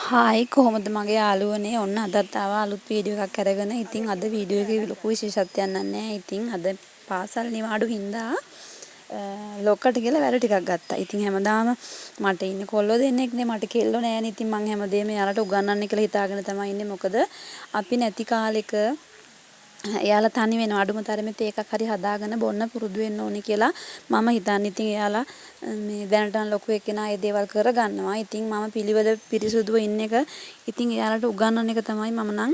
Hi කොහොමද මගේ යාළුවනේ ඔන්න අදත් ආවා අලුත් වීඩියෝ එකක් අරගෙන. ඉතින් අද වීඩියෝ එකේ ලොකු විශේෂත්වයක් නැහැ. ඉතින් අද පාසල් නිවාඩු හින්දා ලොක්කට කියලා වැඩ ටිකක් ගත්තා. ඉතින් හැමදාම මට ඉන්නේ කොල්ලෝ දෙන්නෙක්නේ, මට කෙල්ලෝ නෑනේ. ඉතින් මං හැමදේම එයාලට උගන්වන්න කියලා හිතාගෙන තමයි ඉන්නේ. මොකද අපි නැති කාලෙක එයාලා තනි වෙනවා. අඩුම තරමේ තේ එකක් හරි හදාගෙන බොන්න පුරුදු වෙන්න ඕනේ කියලා මම හිතන්නේ. ඉතින් එයාලා මේ දැනට ලොකු එක්කෙනා ඒ දේවල් කරගන්නවා. ඉතින් මම පිළිවෙල පිරිසුදුව ඉන්න එක ඉතින් එයාලට උගන්වන එක තමයි මම නම්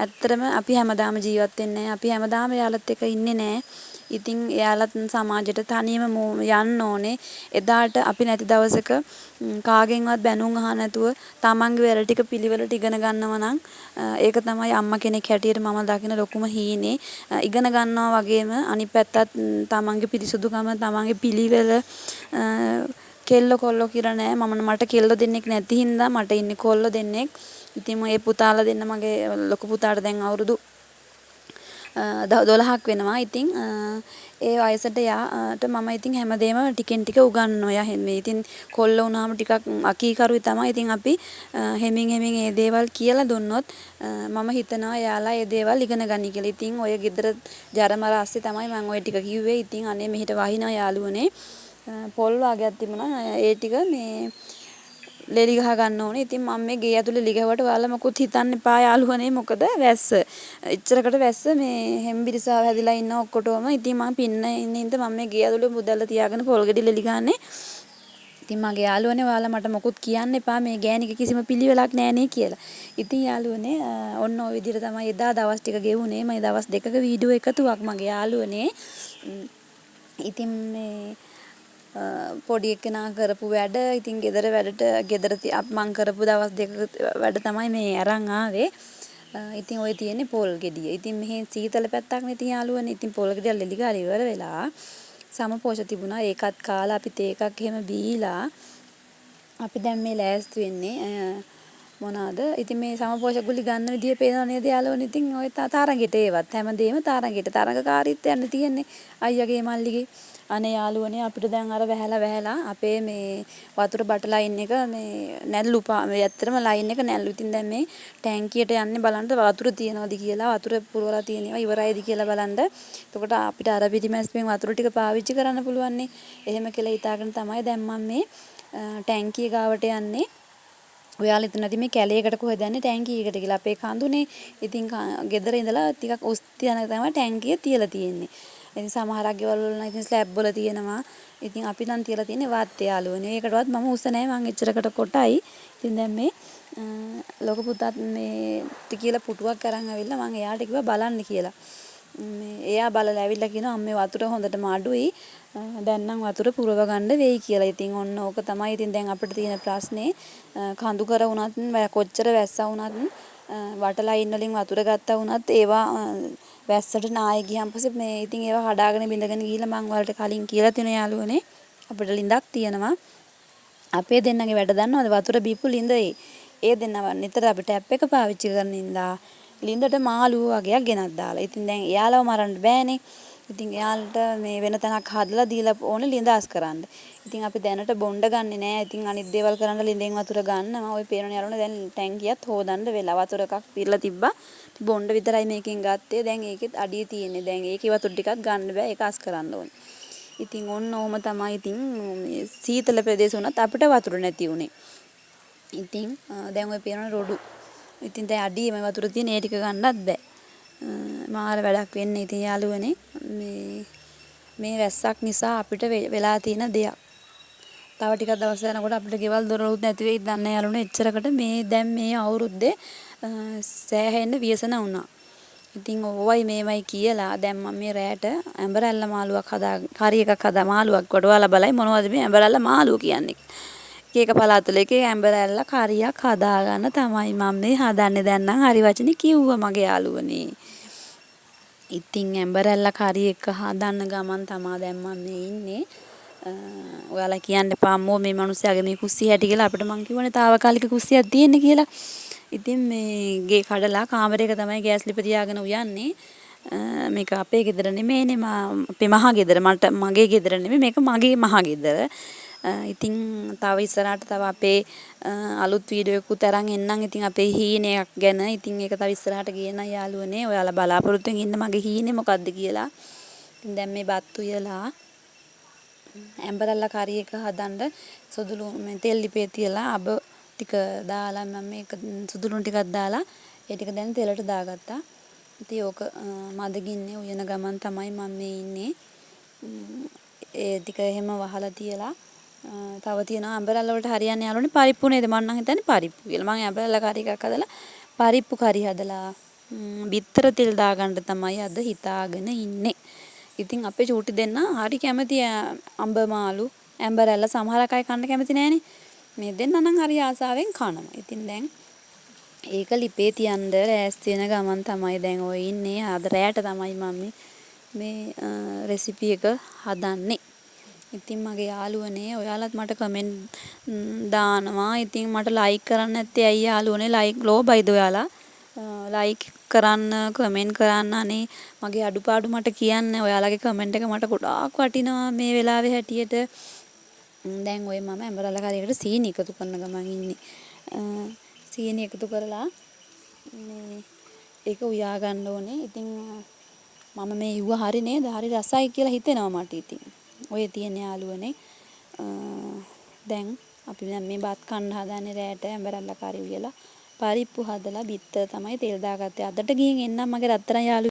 ඇත්තටම අපි හැමදාම ජීවත් වෙන්නේ අපි හැමදාම එයාලත් එක්ක ඉන්නේ නැහැ. ඉතින් එයාලත් සමාජයට තනියම යන්න ඕනේ. එදාට අපි නැති දවසක කාගෙන්වත් බැනුම් අහන්න නැතුව තමන්ගේ වැඩ ටික පිළිවෙලට ඉගෙන ගන්නවා නම් ඒක තමයි අම්මා කෙනෙක් හැටියට මම දකින ලොකුම හීනේ. ඉගෙන ගන්නවා වගේම අනිත් පැත්තත් තමන්ගේ පිරිසුදුකම තමන්ගේ පිළිවෙල කෙල්ල කොල්ලෝ කියලා නෑ. මට කෙල්ල දෙන්නෙක් නැති හින්දා මට ඉන්නේ කොල්ල දෙන්නෙක්. ඉතින් මේ පුතාලා දෙන්න මගේ ලොකු පුතාට දැන් අවුරුදු 12ක් වෙනවා. ඉතින් ඒ වයසට යාට මම ඉතින් හැමදේම ටිකෙන් ටික උගන්වනවා. ඉතින් කොල්ල වුණාම ටිකක් අකීකරුයි තමයි. ඉතින් අපි හෙමින් ඒ දේවල් කියලා දුන්නොත් මම හිතනවා එයාලා ඒ දේවල් ඉගෙන ගනි කියලා. ඉතින් ඔය ගෙදර ජරමර ASCII තමයි මම ඔය ටික කිව්වේ. ඉතින් අනේ මෙහෙට වහිනා යාළුවනේ පොල් වාගයක් තිබුණා. ඒ ටික මේ ලෙලි ගහ ගන්න ඕනේ. ඉතින් මම මේ ගේ ඇතුලේ ලිගවට ඔයාලා මොකුත් හිතන්න එපා යාළුවනේ. මොකද වැස්ස. ඉච්චරකට වැස්ස මේ හෙම්බිරිසාව හැදිලා ඉන්න ඔක්කොටම. ඉතින් මම පින්න ඉන්න මම මේ ගේ ඇතුලේ මුදල්ලා තියාගෙන පොල් ගෙඩි ලෙලි ගහන්නේ. ඉතින් මගේ යාළුවනේ ඔයාලා මට මොකුත් කියන්න එපා මේ ගෑණික කිසිම පිළිවෙලක් නෑනේ කියලා. ඉතින් යාළුවනේ ඔන්න ඔය විදිහට තමයි එදා දවස් ටික ගෙවුනේ. මම දවස් දෙකක වීඩියෝ එකතුවක් මගේ යාළුවනේ. ඉතින් මේ පොඩි එක්කෙනා කරපු වැඩ ඉතින් ගෙදර මං කරපු දවස් දෙක වැඩ තමයි මේ අරන් ආවේ. ඉතින් ඔය තියෙන්නේ පොල් ගෙඩිය. ඉතින් මෙහි සීතල පැත්තක් නේ තිය යාළුවනේ. ඉතින් පොල් ගෙඩිය ලෙලි ගාලා ඉවර වෙලා සමපෝෂ තිබුණා. ඒකත් කාලා අපි තේ එකක් එහෙම බීලා අපි දැන් මේ ලෑස්ති වෙන්නේ මොනවාද? ඉතින් මේ සමපෝෂ ගුලි ගන්න විදිය පේනව නේද යාළුවනේ? ඉතින් ඔය තරගෙට ඒවත් හැමදේම තරගෙට තරඟකාරීත්වයක් තියෙන්නේ අයියාගේ මල්ලිගේ. අනේ යාළුවනේ අපිට දැන් අර වැහැලා අපේ මේ වතුර බට ලයින් එක මේ නැල්ලු මේ ඇත්තටම ලයින් එක නැල්ලු. ඉතින් දැන් මේ ටැංකියට යන්නේ බලන්න වතුර තියනවාද කියලා, වතුර පුරවලා තියෙනවා ඉවරයිද කියලා බලන්න. එතකොට අපිට අර පිටිමැස්පෙන් වතුර ටික පාවිච්චි කරන්න පුළුවන් නේ. එහෙම කියලා හිතාගෙන තමයි දැන් මම මේ ටැංකිය ගාවට යන්නේ. ඔයාලා හිතන නැති මේ කැලේකට කොහෙද යන්නේ ටැංකියකට කියලා. අපේ කඳුනේ. ඉතින් ගෙදර ඉඳලා ටිකක් උස් තියන තමයි ටැංකිය තියලා තියෙන්නේ. ඉතින් සමහරක් ගෙවල් වල නම් ඉතින් ස්ලැබ් වල තියෙනවා. ඉතින් අපි නම් තියලා තියෙන්නේ වාත් යාළුවනේ. ඒකටවත් මම උස්ස නැහැ. මං එච්චරකට කොටයි. ඉතින් දැන් මේ ලොකු පුතාත් මේ කියලා පුටුවක් අරන් ආවිල්ලා මං එයාට කිව්වා බලන්න කියලා. එයා බලලා ඇවිල්ලා කියනවා අම්මේ වතුර හොඳටම අඩුයි. දැන් නම් වතුර පුරව ගන්න වෙයි කියලා. ඉතින් ඔන්න ඕක තමයි ඉතින් දැන් අපිට තියෙන ප්‍රශ්නේ. කඳු කර වුණත් කොච්චර වැස්සා වුණත් වටලයින් වලින් වතුර ගත්තා වුණත් ඒවා වැස්සට නාය ගියන් පස්සේ මේ ඉතින් ඒවා කඩාගෙන බින්දගෙන ගිහිල්ලා මං වලට කලින් කියලා තියෙන යාළුවනේ අපිට ලිඳක් තියෙනවා. අපේ දෙන්නගේ වැඩ දන්නවද? වතුර බීපු ලිඳේ. ඒ දෙන්නව නිතර අපි ටැප් එක පාවිච්චි කරන ඉඳා ලිඳට මාළුව වගේක් ගෙනත් දාලා. ඉතින් දැන් එයාලව මරන්න බෑනේ. ඉතින් එයාලට මේ වෙන තැනක් හදලා දීලා ඕනේ ලිඳාස් කරන්න. ඉතින් අපි දැනට බොණ්ඩ ගන්නෙ නෑ. ඉතින් අනිත් දේවල් කරන්න ලිඳෙන් වතුර ගන්නවා. ওই පේන යාළුවනේ දැන් ටැංකියත් හොදන්න වෙලා වතුර එකක් පිරලා තිබ්බා. බොණ්ඩ විතරයි මේකෙන් ගත්තේ. දැන් ඒකෙත් අඩිය තියෙන්නේ. දැන් ඒකේ වතුර ටිකක් ගන්න බෑ. ඒක අස් කරන්න ඕනේ. ඉතින් ඔන්න ඕම තමයි ඉතින් සීතල ප්‍රදේශ වුණත් අපිට වතුර නැති උනේ. ඉතින් දැන් ওই පේන රොඩු. ඉතින් දැන් අඩියේම වතුර තියෙන ඒ ටික ගන්නත් බෑ. මාර වැඩක් වෙන්නේ ඉතින් යාළුවනේ මේ වැස්සක් නිසා අපිට වෙලා තියෙන දෙයක්. තව ටිකක් දවස් යනකොට අපිට ගෙවල් දොරවල් නැති වෙයි දන්නේ යාළුවනේ. එච්චරකට මේ දැන් මේ අවුරුද්දේ සෑහෙන්න ව්‍යසන වුණා. ඉතින් ඕවයි මේවයි කියලා දැන් මම මේ රැයට ඇඹරැල්ල මාළුවක් හරි එකක් මාළුවක් කොටවලා බලයි මොනවද මේ ඇඹරැල්ල මාළුව කියන්නේ. එක පළාතල එකේ ඇඹරැල්ල කරියක් හදාගන්න තමයි මම මේ හදන්නේ. දැන් නම් හරි වචනේ කිව්වා මගේ යාළුවනේ. ඉතින් ඇඹරැල්ල කරි එක හදන්න ගමන් තමා දැන් මම මේ ඉන්නේ. ඔයාලා කියන්න එපා අම්මෝ මේ මිනිස්යාගේ මේ කුස්සිය හැටි කියලා. අපිට මං කිව්වනේ තාවකාලික කුස්සියක් තියෙන්නේ කියලා. ඉතින් මේ ගේ කඩලා කාමරයක තමයි ගෑස් ලිප තියාගෙන උයන්නේ. මේක අපේ ගෙදර නෙමෙයිනේ අපේ මහා ගෙදර. මගේ ගෙදර නෙමෙයි මේක මගේ මහා ගෙදර. ඉතින් තව ඉස්සරහට තව අපේ අලුත් වීඩියෝ එකකුත් අරන් එන්නම්. ඉතින් අපේ හීනයක් ගැන. ඉතින් ඒක තව ඉස්සරහට ගේන යාළුවනේ. ඔයාලා බලාපොරොත්තු වෙමින් ඉන්න මගේ හීනේ මොකද්ද කියලා. ඉතින් දැන් මේ බත් උයලා ඇම්බරල්ලා කරි එක හදන්න සුදුලු තෙල් ලිපේ තියලා අබ ටික දාලා මම මේක සුදුලුන් ටිකක් දාලා ඒ ටික දැන් තෙලට දාගත්තා. ඉතින් ඕක මදගින්නේ උයන ගමන් තමයි මම මේ ඉන්නේ. ඒ ටික එහෙම වහලා තියලා තව තියෙනවා ඇම්බරල්ලා වලට හරියන්නේ යාළුවනේ පරිප්පු නේද? මම නම් හිතන්නේ පරිප්පු කියලා. මම ඇම්බරල්ලා කරි එකක් හදලා පරිප්පු කරි හදලා බිත්තර තෙල් දාගන්න තමයි අද හිතාගෙන ඉන්නේ. ඉතින් අපේ චූටි දෙන්න හරි කැමති අඹ මාළු ඇම්බරැල්ල සමහර අය කන්න කැමති නෑනේ. මේ දෙන්න නම් හරි ආසාවෙන් කනවා. ඉතින් දැන් ඒක ලිපේ තියන්න ලෑස්ති වෙන ගමන් තමයි දැන් ඔය ඉන්නේ. අද රැයට තමයි මම මේ රෙසිපි එක හදන්නේ. ඉතින් මගේ යාළුවනේ ඔයාලත් මට කමෙන්ට් දානවා. ඉතින් මට ලයික් කරන්න නැත්තේ ඇයි යාළුවනේ? ලයික් ලෝබයිද ඔයාලා? ලයික් කරන්න කමෙන්ට් කරන්න අනේ මගේ අඩුපාඩු මට කියන්න. ඔයාලගේ කමෙන්ට් එක මට ගොඩාක් වටිනවා මේ වෙලාවේ හැටියට. දැන් ඔය මම ඇඹරලා කරේකට සීනි එකතු කරන ගමන් ඉන්නේ. සීනි එකතු කරලා මේ ඒක උයා ගන්න ඕනේ. ඉතින් මම මේ ඉව්ව හරි නේද? හරි රසයි කියලා හිතෙනවා මට ඉතින්. ඔය තියෙන යාළුවනේ. දැන් අපි දැන් මේ බත් කන්න හදන්නේ රැයට ඇඹරලා කරි උයලා. පරිප්පු හදලා බිත්තර තමයි තෙල් දාගත්තේ. අදට ගිහින් එන්නම් මගේ රත්තරන් යාළුවෝ